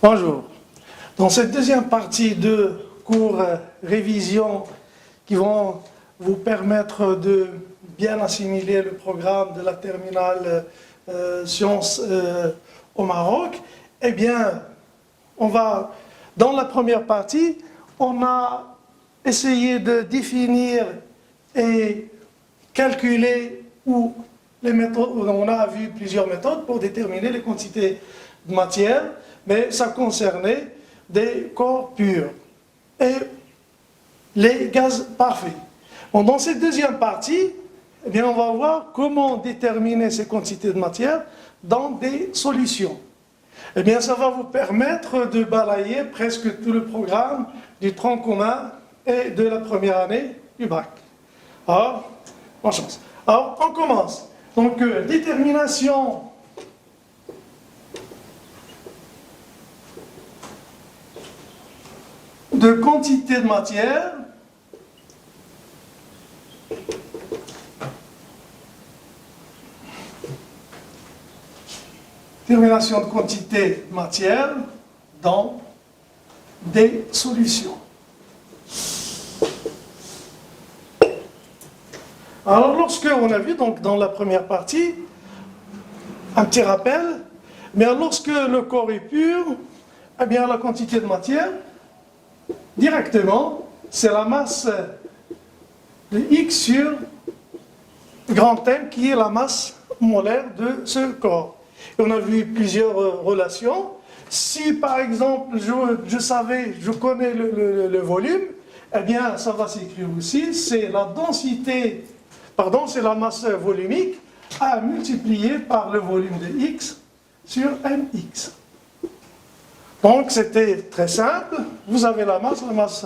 Bonjour. Dans cette deuxième partie de cours révision qui vont vous permettre de bien assimiler le programme de la terminale sciences au Maroc, eh bien, dans la première partie, on a essayé de définir et calculer les méthodes, on a vu plusieurs méthodes pour déterminer les quantités de matière, mais ça concernait des corps purs et les gaz parfaits. Bon, dans cette deuxième partie, eh bien, on va voir comment déterminer ces quantités de matière dans des solutions. Eh bien, ça va vous permettre de balayer presque tout le programme du tronc commun et de la première année du bac. Alors, bonne chance. Alors, on commence. Donc, détermination de quantité de matière détermination de quantité de matière dans des solutions. Alors, lorsque on a vu donc dans la première partie, un petit rappel, mais lorsque le corps est pur, eh bien la quantité de matière, directement, c'est la masse de X sur grand M qui est la masse molaire de ce corps. Et on a vu plusieurs relations. Si par exemple je connais le volume, eh bien ça va s'écrire aussi, c'est la densité, c'est la masse volumique à multiplier par le volume de X sur Mx. Donc c'était très simple, vous avez la masse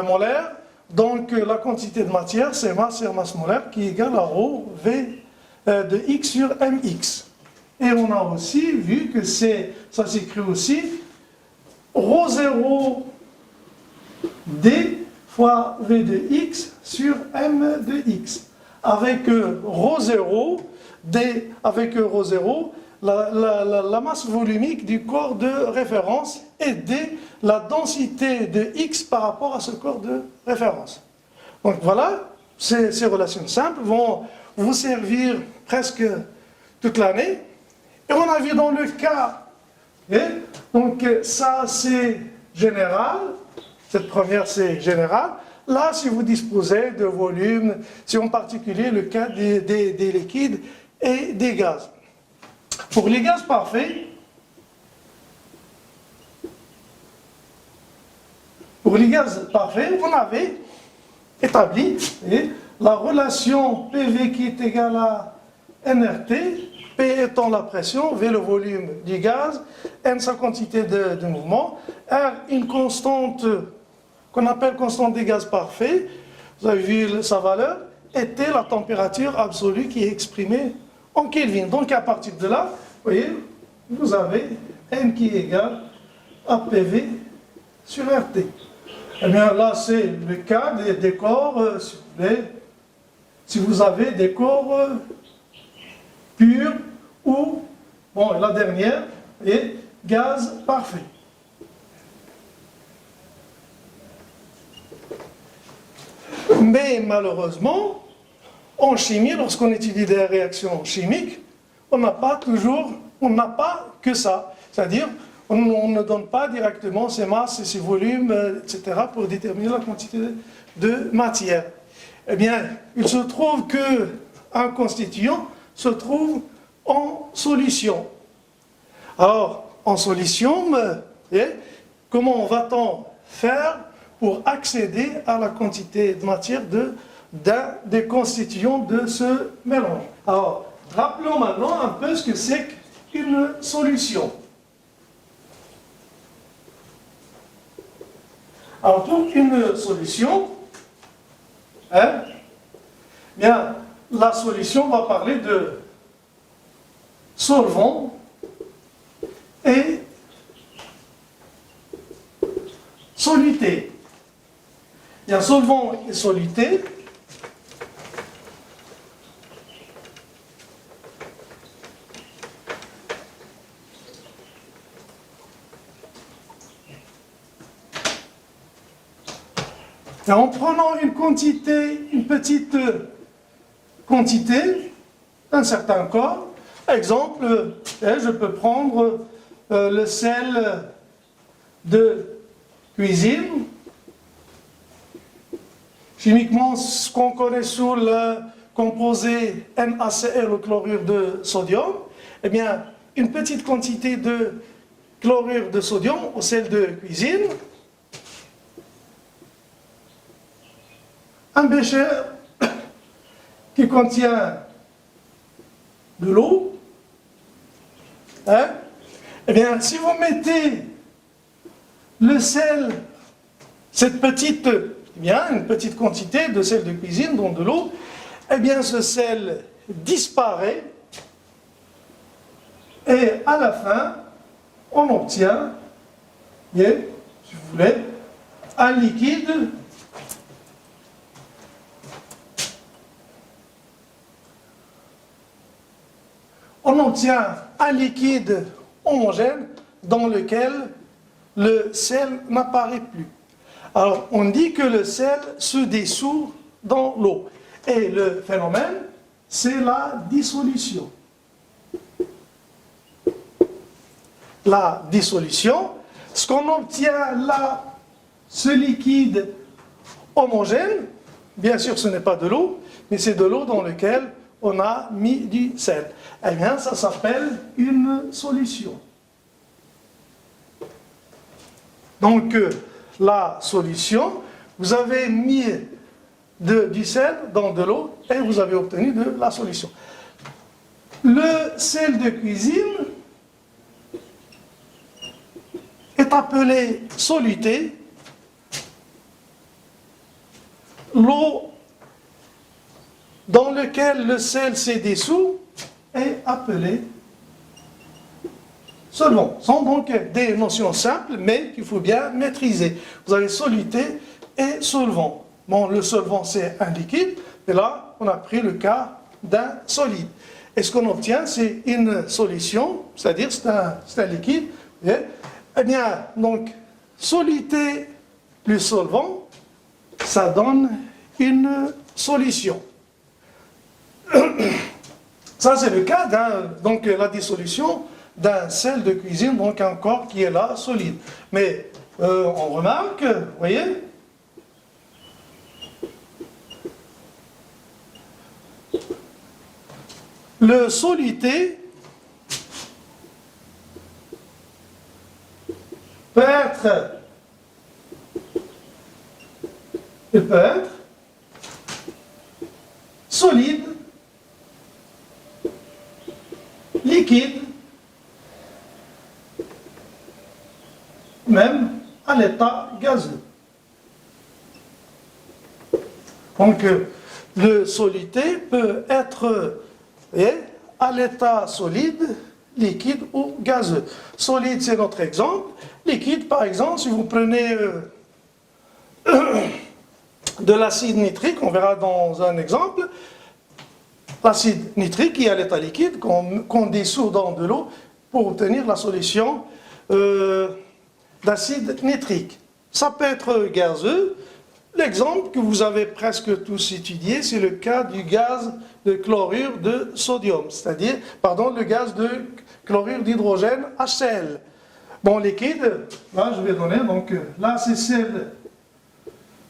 molaire, donc la quantité de matière c'est masse sur masse molaire qui est égale à ρ V de X sur Mx. Et on a aussi vu que ça s'écrit aussi ρ0 D fois V de X sur M de X. Avec ρ0 D, avec ρ0, la masse volumique du corps de référence et D, la densité de X par rapport à ce corps de référence. Donc voilà, ces relations simples vont vous servir presque toute l'année. Et on a vu dans le cas, donc ça c'est général, cette première c'est général. Là, si vous disposez de volume, c'est en particulier le cas des liquides et des gaz. Pour les gaz parfaits, on avait établi la relation PV qui est égale à nRT, P étant la pression, V le volume du gaz, N sa quantité de mouvement, R une constante qu'on appelle constante des gaz parfaits, vous avez vu sa valeur, et T la température absolue qui est exprimée en Kelvin. Donc à partir de là, vous voyez, vous avez N qui est égal à PV sur RT. Eh bien là c'est le cas des corps, si vous avez des corps pur ou, bon, la dernière est gaz parfait. Mais malheureusement, en chimie, lorsqu'on étudie des réactions chimiques, on n'a pas que ça. C'est-à-dire, on ne donne pas directement ces masses et ces volumes, etc., pour déterminer la quantité de matière. Eh bien, il se trouve qu'un constituant se trouve en solution. Alors, en solution, comment va-t-on faire pour accéder à la quantité de matière d'un des constituants de ce mélange? Alors, rappelons maintenant un peu ce que c'est qu'une solution. Alors, pour une solution, bien, la solution va parler de solvant et soluté. Il y a solvant et soluté. Et en prenant une petite quantité, un certain corps, exemple, je peux prendre le sel de cuisine. Chimiquement, ce qu'on connaît sous le composé NaCl, le chlorure de sodium, eh bien, une petite quantité de chlorure de sodium au sel de cuisine, un bécher qui contient de l'eau, hein? Eh bien, si vous mettez le sel, une petite quantité de sel de cuisine dans de l'eau, eh bien, ce sel disparaît et à la fin, on obtient, si vous voulez, un liquide homogène dans lequel le sel n'apparaît plus. Alors, on dit que le sel se dissout dans l'eau. Et le phénomène, c'est la dissolution. La dissolution, ce qu'on obtient là, ce liquide homogène, bien sûr ce n'est pas de l'eau, mais c'est de l'eau dans laquelle on a mis du sel. Eh bien, ça s'appelle une solution. Donc, la solution, vous avez mis du sel dans de l'eau et vous avez obtenu de la solution. Le sel de cuisine est appelé soluté. L'eau dans laquelle le sel s'est dissous est appelée solvant. Ce sont donc des notions simples, mais qu'il faut bien maîtriser. Vous avez soluté et solvant. Bon, le solvant, c'est un liquide, et là, on a pris le cas d'un solide. Et ce qu'on obtient, c'est une solution, c'est-à-dire c'est un liquide. Eh bien, donc, soluté plus solvant, ça donne une solution. Ça, c'est le cas donc la dissolution d'un sel de cuisine, donc un corps qui est là, solide. Mais on remarque, vous voyez, le soluté peut être solide, liquide, même à l'état gazeux. Donc, le soluté peut être à l'état solide, liquide ou gazeux. Solide, c'est notre exemple. Liquide, par exemple, si vous prenez de l'acide nitrique, on verra dans un exemple, l'acide nitrique qui est à l'état liquide, qu'on dissout dans de l'eau pour obtenir la solution d'acide nitrique. Ça peut être gazeux. L'exemple que vous avez presque tous étudié, c'est le cas du gaz de chlorure de sodium, c'est-à-dire, le gaz de chlorure d'hydrogène HCl. Bon, liquide, là je vais donner, donc là c'est celle,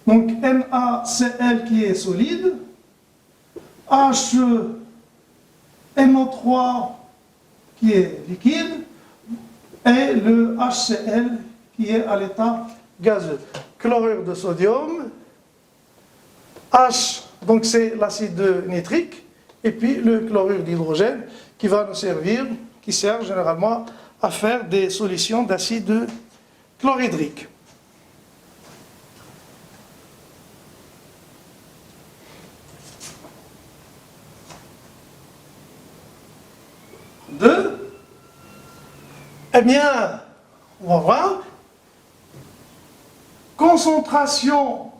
donc NaCl qui est solide, NO3 qui est liquide, et le HCl qui est à l'état gazeux. Chlorure de sodium, H, donc c'est l'acide nitrique, et puis le chlorure d'hydrogène qui va nous servir, qui sert généralement à faire des solutions d'acide chlorhydrique. Eh bien, on va voir, concentration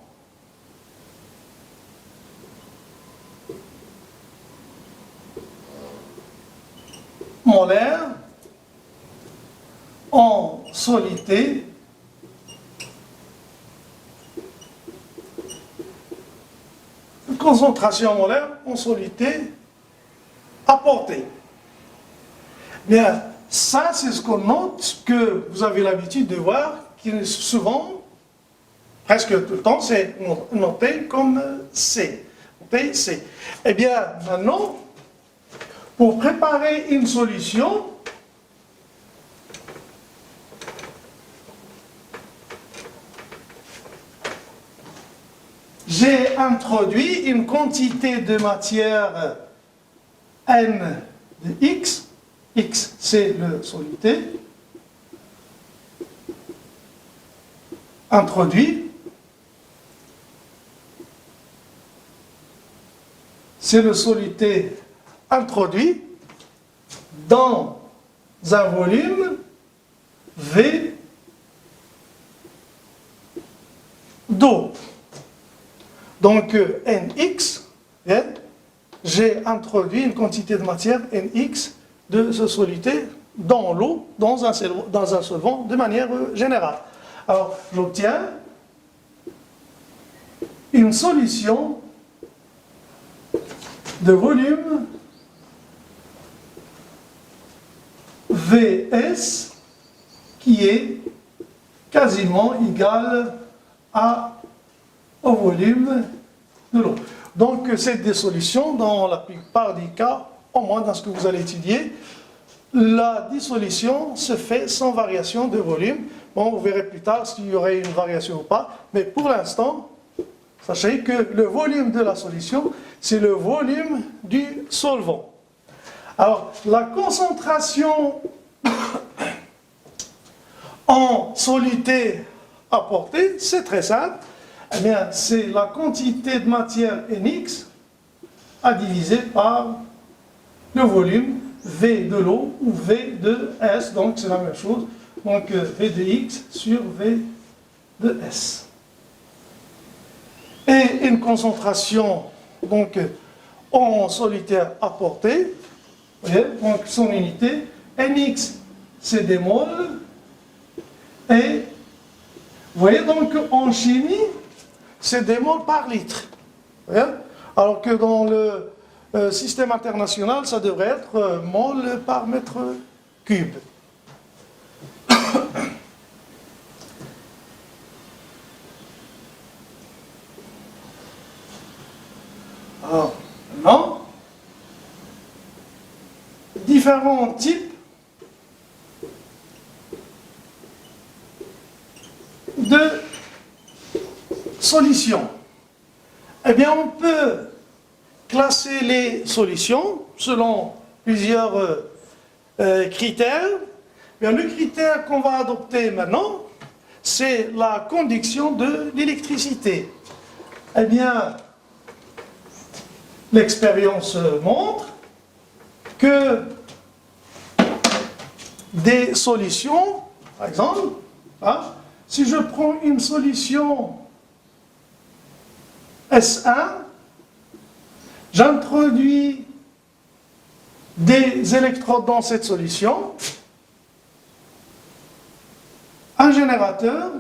molaire en soluté concentration molaire en soluté apportée. Bien, ça, c'est ce qu'on note, que vous avez l'habitude de voir, qui est souvent, presque tout le temps, c'est noté comme C. Noté C. Eh bien, maintenant, pour préparer une solution, j'ai introduit une quantité de matière N de X. X, c'est le soluté. Introduit. C'est le soluté introduit dans un volume V d'eau. Donc Nx, j'ai introduit une quantité de matière Nx de ce soluté dans l'eau, dans un solvant, de manière générale. Alors, j'obtiens une solution de volume Vs qui est quasiment égal au volume de l'eau. Donc, c'est des solutions, dans la plupart des cas, au moins dans ce que vous allez étudier, la dissolution se fait sans variation de volume. Bon, vous verrez plus tard s'il y aurait une variation ou pas, mais pour l'instant, sachez que le volume de la solution, c'est le volume du solvant. Alors, la concentration en soluté apportée, c'est très simple. Eh bien, c'est la quantité de matière Nx à diviser par le volume V de l'eau ou V de S, donc c'est la même chose. Donc V de X sur V de S. Et une concentration donc en solitaire apportée, vous voyez, donc son unité, Nx c'est des moles, et vous voyez donc en chimie, c'est des moles par litre. Vous voyez, alors que dans le système international, ça devrait être mol par mètre cube. Alors, maintenant, différents types de solutions. Eh bien, on peut classer les solutions selon plusieurs critères. Bien, le critère qu'on va adopter maintenant, c'est la conduction de l'électricité. Eh bien, l'expérience montre que des solutions, par exemple, hein, si je prends une solution S1, j'introduis des électrodes dans cette solution, un générateur,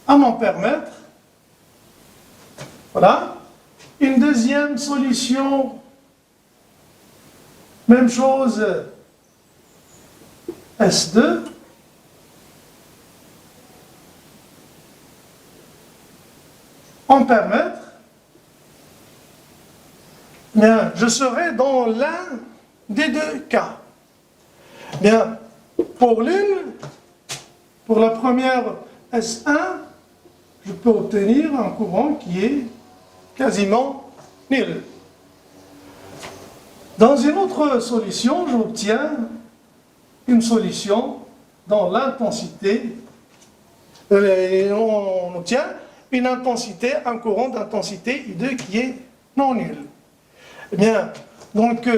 un ampèremètre, voilà. Une deuxième solution, même chose, S2, ampèremètre. Bien, je serai dans l'un des deux cas. Bien, pour la première S1, je peux obtenir un courant qui est quasiment nul. Dans une autre solution, j'obtiens une solution dans l'intensité, on obtient une intensité, un courant d'intensité I2 qui est non nul. Eh bien, donc,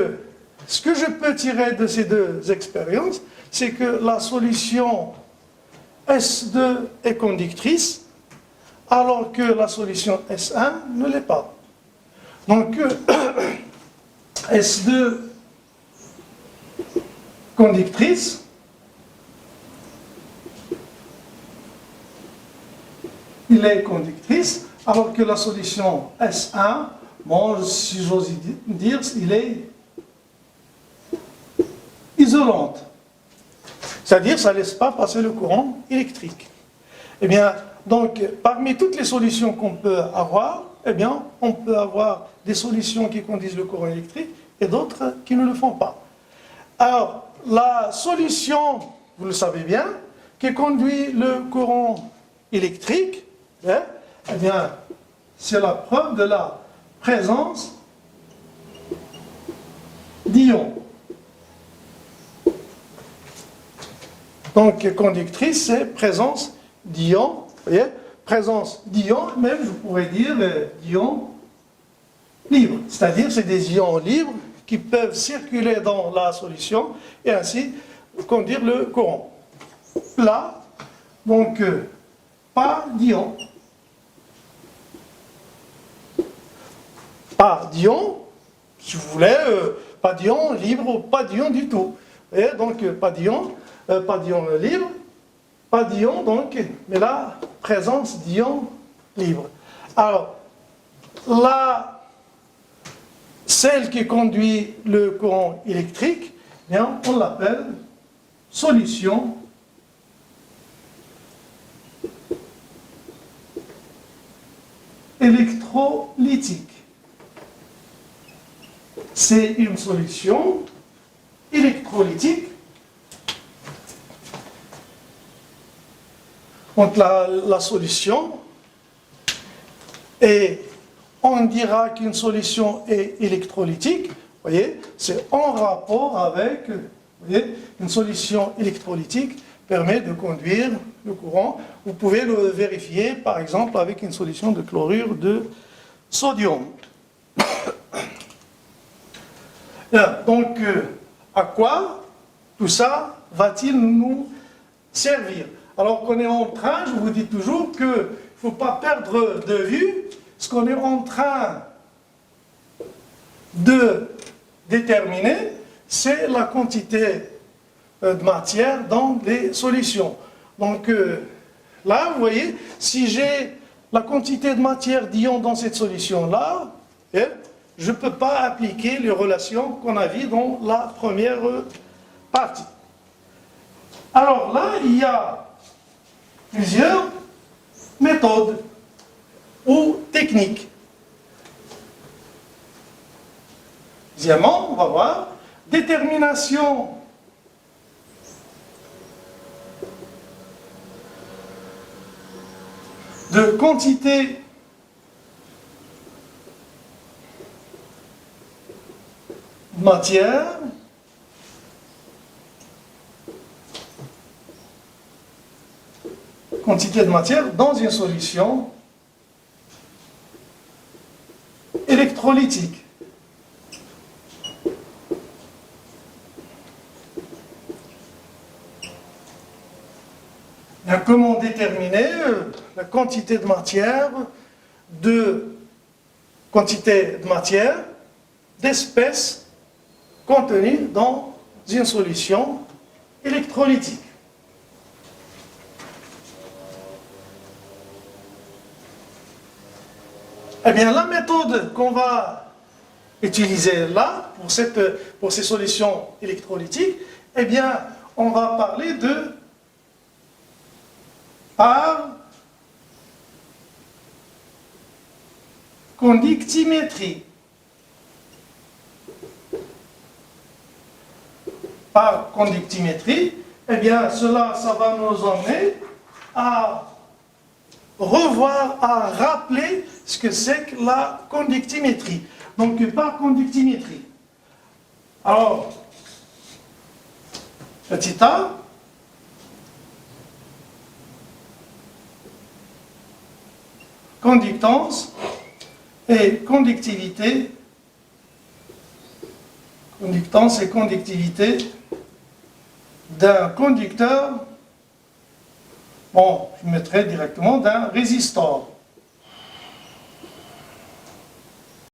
ce que je peux tirer de ces deux expériences, c'est que la solution S2 est conductrice, alors que la solution S1 ne l'est pas. Donc, S2 conductrice, il est conductrice, alors que la solution S1, bon, si j'ose dire, il est isolante. C'est-à-dire, ça ne laisse pas passer le courant électrique. Eh bien, donc, parmi toutes les solutions qu'on peut avoir, eh bien, on peut avoir des solutions qui conduisent le courant électrique et d'autres qui ne le font pas. Alors, la solution, vous le savez bien, qui conduit le courant électrique, eh bien, c'est la preuve de la présence d'ions. Donc, conductrice, c'est présence d'ions, vous voyez, présence d'ions, même je pourrais dire d'ions libres, c'est-à-dire c'est des ions libres qui peuvent circuler dans la solution et ainsi conduire le courant. Là, donc, pas d'ions. Pas d'ions, si vous voulez, pas d'ions libres ou pas d'ions du tout. Vous voyez, donc, pas d'ions libres, pas d'ions, donc, mais là, présence d'ions libres. Alors, là, celle qui conduit le courant électrique, bien, on l'appelle solution électrolytique. C'est une solution électrolytique. Donc la solution, et on dira qu'une solution est électrolytique, vous voyez, c'est en rapport avec, vous voyez, une solution électrolytique permet de conduire le courant. Vous pouvez le vérifier, par exemple, avec une solution de chlorure de sodium. Donc, à quoi tout ça va-t-il nous servir? Alors qu'on est en train, je vous dis toujours qu'il ne faut pas perdre de vue ce qu'on est en train de déterminer, c'est la quantité de matière dans les solutions. Donc là, vous voyez, si j'ai la quantité de matière d'ions dans cette solution-là, je ne peux pas appliquer les relations qu'on a vues dans la première partie. Alors là, il y a plusieurs méthodes ou techniques. Deuxièmement, on va voir détermination de quantité de matière dans une solution électrolytique. Bien, comment déterminer la quantité de matière, d'espèces contenues dans une solution électrolytique. Eh bien, la méthode qu'on va utiliser là, pour ces solutions électrolytiques, eh bien, on va parler de par conductimétrie. Par conductimétrie, eh bien, ça va nous emmener à revoir, à rappeler ce que c'est que la conductimétrie. Donc, par conductimétrie. Alors, petit a, conductance et conductivité. Conductance et conductivité d'un conducteur, bon, je mettrai directement d'un résistor.